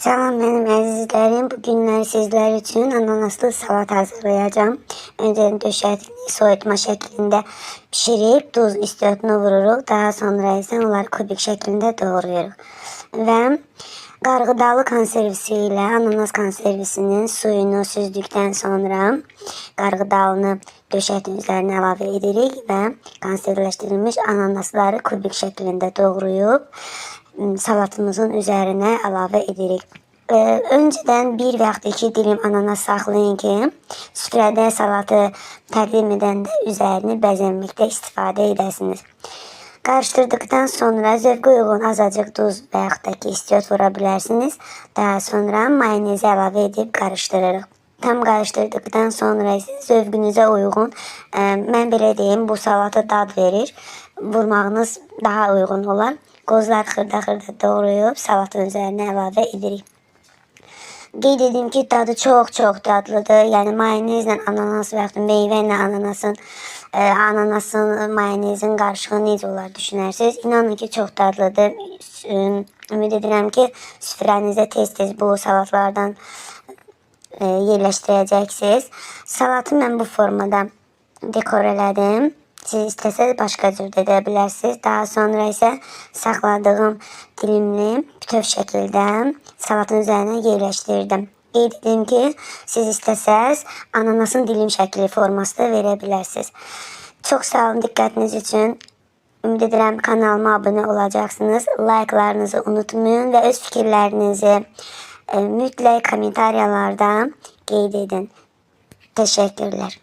Salam benim əzizlərim. Bugünlər sizlər üçün ananaslı salat hazırlayacağım. Önceden döşətini soyutma şəklində pişirib duz istiotunu vururuq. Daha sonra isə onları kubik şəklində doğrayırıq. Və qarğıdalı konservisi ilə ananas konservisinin suyunu süzdükdən sonra qarğıdalını döşətin üzərinə əlavə edirik və konservləşdirilmiş ananasları kubik şəklində doğrayıb salatımızın üzərinə əlavə edirik. Öncədən 1 və yaxud 2 dilim ananas saxlayın ki, süfrədə salatı təqdim edəndə üzərini bəzənməkdə istifadə edəsiniz. Qarışdırdıqdan sonra zövqə uyğun azacıq duz və yaxud da ki, istiot vura bilərsiniz. Daha sonra mayonezi əlavə edib qarışdırırıq. Tam qarışdırdıqdan sonra isə zövqünüzə uyğun, mən belə deyim, bu salata dad verir. Vurmağınız daha uyğun olar. Qozlar xırda-xırda doğrayıb salatın üzərinə əlavə edirik. Qeyd edim ki, dadı çox dadlıdır. Yəni mayonezlə ananas və yaxud meyvə ilə ananasın, mayonezin qarışığı necə olar düşünərsiniz. İnanın ki, çox dadlıdır. Ümid edirəm ki, süfrənizə tez-tez bu salatlardan yerləşdirəcəksiniz. Salatı mən bu formada dekor elədim. Siz istəsəz başqa cür edə bilərsiniz. Daha sonra isə saxladığım dilimli bütöv şəkildə salatın üzərinə yerləşdirdim. Qeyd edim ki, siz istəsəz ananasın dilim şəkli forması da verə bilərsiniz. Çox sağ olun diqqətiniz üçün. Ümid edirəm kanalıma abunə olacaqsınız. Like'larınızı unutmayın və öz fikirlərinizi mütləq kommentariyalarda qeyd edin. Təşəkkürlər.